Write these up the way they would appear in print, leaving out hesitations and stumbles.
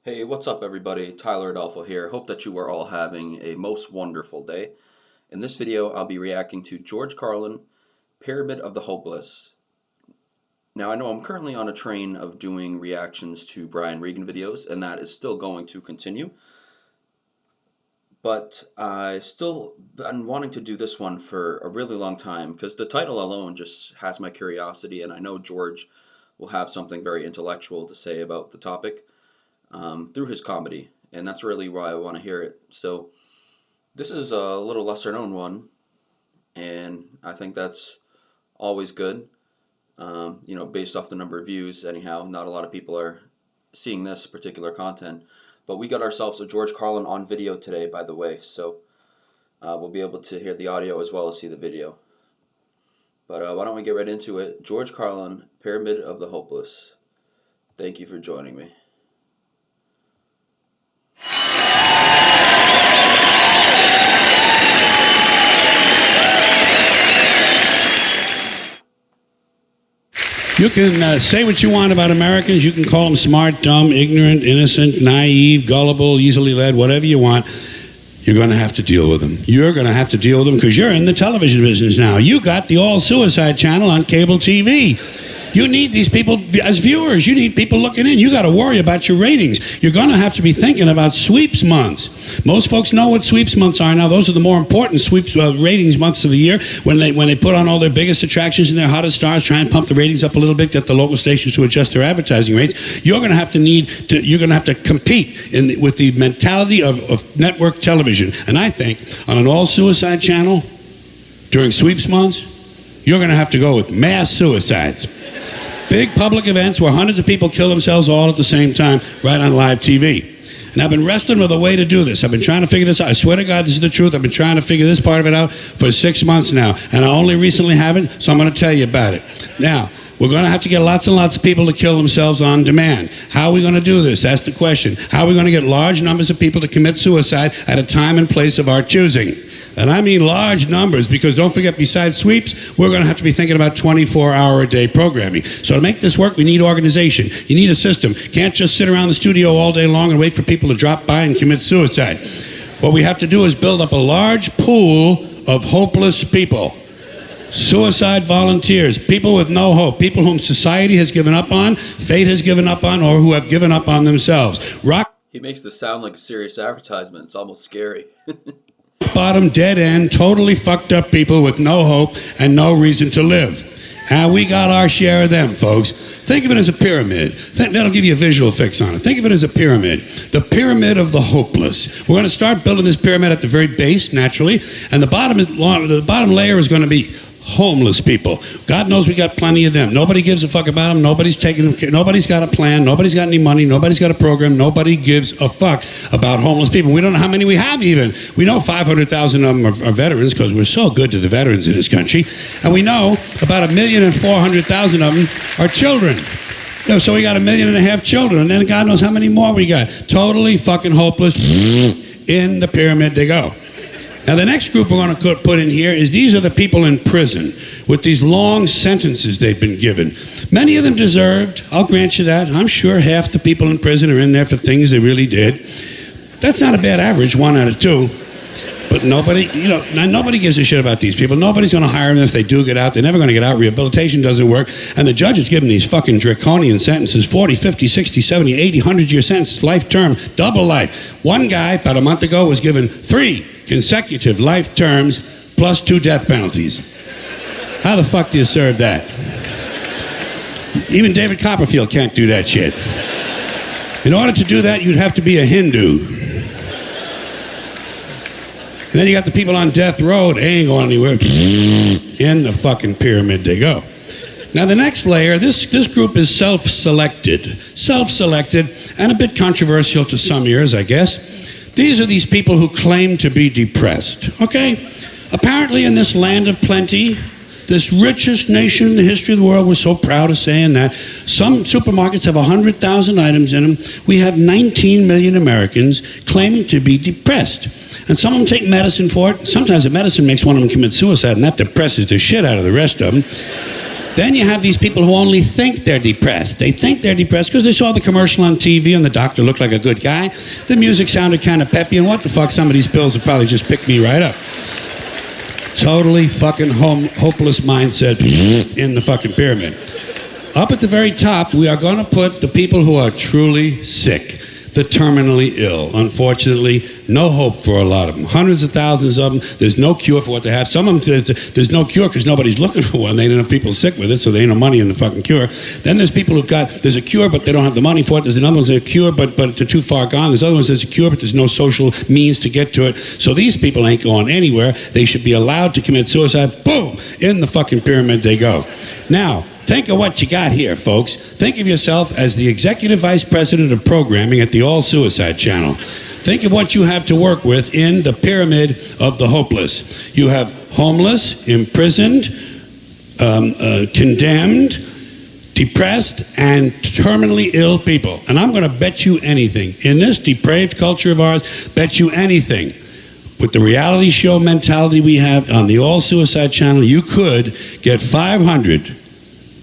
Hey, what's up, everybody? Tyler Adolfo here. Hope that you are all having a most wonderful day. In this video, I'll be reacting to George Carlin, Pyramid of the Hopeless. Now, I know I'm currently on a train of doing reactions to Brian Regan videos, and that is still going to continue. But I've still been wanting to do this one for a really long time, because the title alone just has my curiosity, and I know George will have something very intellectual to say about the topic. Through his comedy, and that's really why I want to hear it. So this is a little lesser known one, and I think that's always good. Based off the number of views, anyhow, not a lot of people are seeing this particular content, but we got ourselves a George Carlin on video today, by the way, so we'll be able to hear the audio as well as see the video. But why don't we get right into it? George Carlin, Pyramid of the Hopeless. Thank you for joining me. You can say what you want about Americans. You can call them smart, dumb, ignorant, innocent, naive, gullible, easily led, whatever you want. You're going to have to deal with them. You're going to have to deal with them because you're in the television business now. You got the all-suicide channel on cable TV. You need these people as viewers. You need people looking in. You got to worry about your ratings. You're going to have to be thinking about sweeps months. Most folks know what sweeps months are now. Those are the more important sweeps ratings months of the year when they put on all their biggest attractions and their hottest stars, try and pump the ratings up a little bit, get the local stations to adjust their advertising rates. You're going to have to compete with the mentality of network television. And I think on an all-suicide channel during sweeps months, you're going to have to go with mass suicides. Big public events where hundreds of people kill themselves all at the same time right on live TV. And I've been wrestling with a way to do this. I've been trying to figure this out. I swear to God, this is the truth. I've been trying to figure this part of it out for 6 months now. And I only recently haven't, so I'm going to tell you about it. Now, we're going to have to get lots and lots of people to kill themselves on demand. How are we going to do this? That's the question. How are we going to get large numbers of people to commit suicide at a time and place of our choosing? And I mean large numbers, because don't forget, besides sweeps, we're going to have to be thinking about 24-hour-a-day programming. So to make this work, we need organization. You need a system. Can't just sit around the studio all day long and wait for people to drop by and commit suicide. What we have to do is build up a large pool of hopeless people. Suicide volunteers, people with no hope, people whom society has given up on, fate has given up on, or who have given up on themselves. He makes this sound like a serious advertisement. It's almost scary. Bottom, dead end, totally fucked up people with no hope and no reason to live. And we got our share of them, folks. Think of it as a pyramid. That'll give you a visual fix on it. Think of it as a pyramid. The pyramid of the hopeless. We're going to start building this pyramid at the very base, naturally, and the bottom layer is going to be homeless people. God knows we got plenty of them. Nobody gives a fuck about them. Nobody's got a plan. Nobody's got any money. Nobody's got a program. Nobody gives a fuck about homeless people. We don't know how many we have even. We know 500,000 of them are veterans because we're so good to the veterans in this country. And we know about 1,400,000 of them are children. So we got 1.5 million children. And then God knows how many more we got. Totally fucking hopeless. In the pyramid they go. Now, the next group we're going to put in here is these are the people in prison with these long sentences they've been given. Many of them deserved, I'll grant you that. I'm sure half the people in prison are in there for things they really did. That's not a bad average, 1 out of 2. But nobody gives a shit about these people. Nobody's going to hire them if they do get out. They're never going to get out. Rehabilitation doesn't work. And the judges give them these fucking draconian sentences, 40, 50, 60, 70, 80, 100-year sentences, life term, double life. One guy, about a month ago, was given 3 consecutive life terms plus 2 death penalties. How the fuck do you serve that? Even David Copperfield can't do that shit. In order to do that, you'd have to be a Hindu. And then you got the people on death row. They ain't going anywhere. In the fucking pyramid they go. Now the next layer, this group is self-selected, and a bit controversial to some ears, I guess. These are these people who claim to be depressed, okay? Apparently in this land of plenty, this richest nation in the history of the world, we're so proud of saying that, some supermarkets have 100,000 items in them. We have 19 million Americans claiming to be depressed. And some of them take medicine for it. Sometimes the medicine makes one of them commit suicide, and that depresses the shit out of the rest of them. Then you have these people who only think they're depressed. They think they're depressed because they saw the commercial on TV and the doctor looked like a good guy. The music sounded kind of peppy, and what the fuck, some of these pills have probably just picked me right up. Totally fucking hopeless mindset in the fucking pyramid. Up at the very top, we are going to put the people who are truly sick, the terminally ill. Unfortunately, no hope for a lot of them. Hundreds of thousands of them. There's no cure for what they have. Some of them, there's no cure because nobody's looking for one. They ain't enough people sick with it, so there ain't no money in the fucking cure. Then there's people there's a cure, but they don't have the money for it. There's another one that's a cure, but they're too far gone. There's other ones that's a cure, but there's no social means to get to it. So these people ain't going anywhere. They should be allowed to commit suicide. Boom! In the fucking pyramid they go. Now, think of what you got here, folks. Think of yourself as the executive vice president of programming at the All Suicide Channel. Think of what you have to work with in the pyramid of the hopeless. You have homeless, imprisoned, condemned, depressed, and terminally ill people. And I'm going to bet you anything. In this depraved culture of ours, bet you anything. With the reality show mentality we have on the All Suicide Channel, you could get 500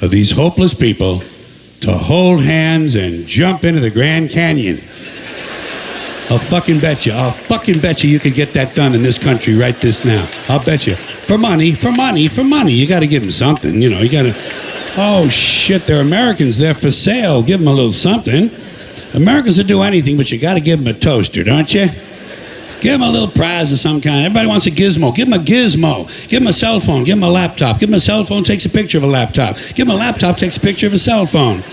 of these hopeless people to hold hands and jump into the Grand Canyon. I'll fucking bet you you could get that done in this country right this now. I'll bet you. For money. You got to give them something, you got to... Oh, shit, they're Americans. They're for sale. Give them a little something. Americans will do anything, but you got to give them a toaster, don't you? Give them a little prize of some kind. Everybody wants a gizmo. Give them a gizmo. Give them a cell phone. Give them a laptop. Give them a cell phone, takes a picture of a laptop. Give them a laptop, takes a picture of a cell phone.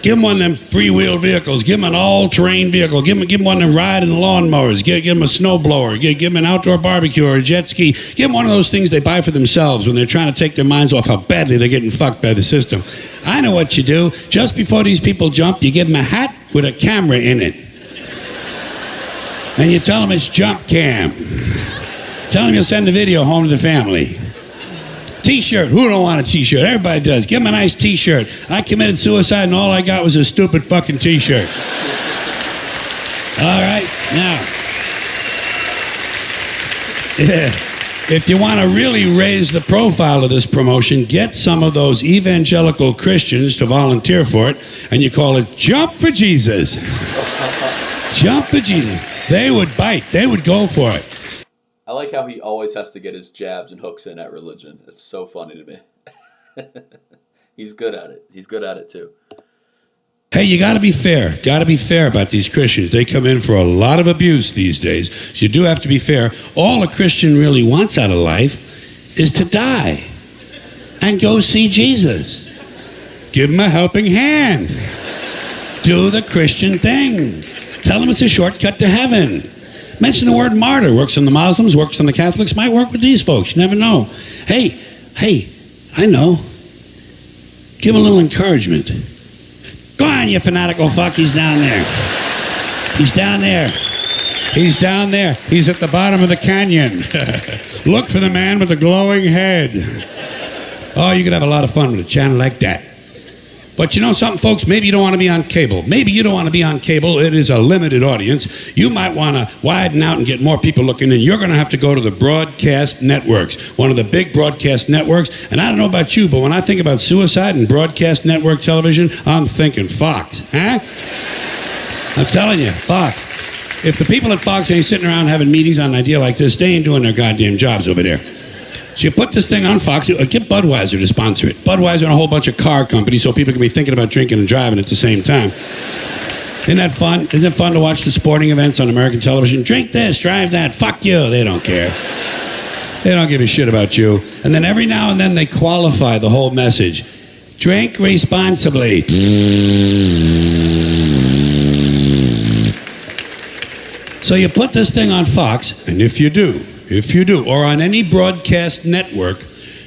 Give them one of them three-wheel vehicles. Give them an all-terrain vehicle. Give them one of them riding lawnmowers. Give them a snowblower. Give them an outdoor barbecue or a jet ski. Give them one of those things they buy for themselves when they're trying to take their minds off how badly they're getting fucked by the system. I know what you do. Just before these people jump, you give them a hat with a camera in it. And you tell them it's jump cam. Tell them you'll send a video home to the family. T-shirt. Who don't want a T-shirt? Everybody does. Give them a nice T-shirt. I committed suicide and all I got was a stupid fucking T-shirt. All right. Now, if you want to really raise the profile of this promotion, get some of those evangelical Christians to volunteer for it, and you call it Jump for Jesus. Jump for Jesus. They would bite. They would go for it. I like how he always has to get his jabs and hooks in at religion. It's so funny to me. He's good at it. He's good at it, too. Hey, you got to be fair. Got to be fair about these Christians. They come in for a lot of abuse these days. So you do have to be fair. All a Christian really wants out of life is to die and go see Jesus. Give him a helping hand. Do the Christian thing. Tell them it's a shortcut to heaven. Mention the word martyr. Works on the Muslims, works on the Catholics, might work with these folks. You never know. Hey, I know. Give them a little encouragement. Go on, you fanatical fuck. He's down there. He's down there. He's down there. He's at the bottom of the canyon. Look for the man with the glowing head. Oh, you could have a lot of fun with a channel like that. But you know something, folks? Maybe you don't want to be on cable. Maybe you don't want to be on cable. It is a limited audience. You might want to widen out and get more people looking in. You're going to have to go to the broadcast networks, one of the big broadcast networks. And I don't know about you, but when I think about suicide and broadcast network television, I'm thinking Fox. Huh? I'm telling you, Fox. If the people at Fox ain't sitting around having meetings on an idea like this, they ain't doing their goddamn jobs over there. So you put this thing on Fox, get Budweiser to sponsor it. Budweiser and a whole bunch of car companies so people can be thinking about drinking and driving at the same time. Isn't that fun? Isn't it fun to watch the sporting events on American television? Drink this, drive that, fuck you. They don't care. They don't give a shit about you. And then every now and then they qualify the whole message. Drink responsibly. So you put this thing on Fox, and if you do, or on any broadcast network,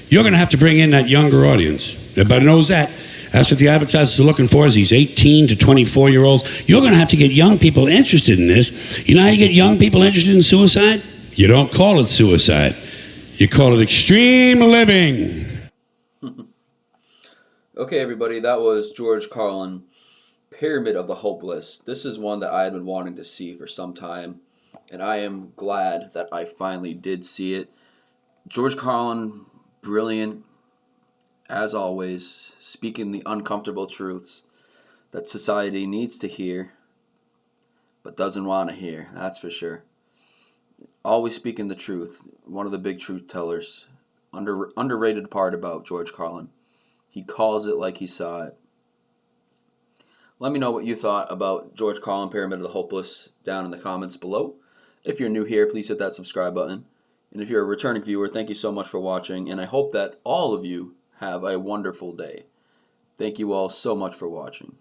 you're going to have to bring in that younger audience. Everybody knows that. That's what the advertisers are looking for, is these 18 to 24-year-olds. You're going to have to get young people interested in this. You know how you get young people interested in suicide? You don't call it suicide. You call it extreme living. Okay, everybody, that was George Carlin, Pyramid of the Hopeless. This is one that I had been wanting to see for some time, and I am glad that I finally did see it. George Carlin, brilliant, as always, speaking the uncomfortable truths that society needs to hear, but doesn't want to hear, that's for sure. Always speaking the truth, one of the big truth tellers. Underrated part about George Carlin. He calls it like he saw it. Let me know what you thought about George Carlin, Pyramid of the Hopeless, down in the comments below. If you're new here, please hit that subscribe button. And if you're a returning viewer, thank you so much for watching, and I hope that all of you have a wonderful day. Thank you all so much for watching.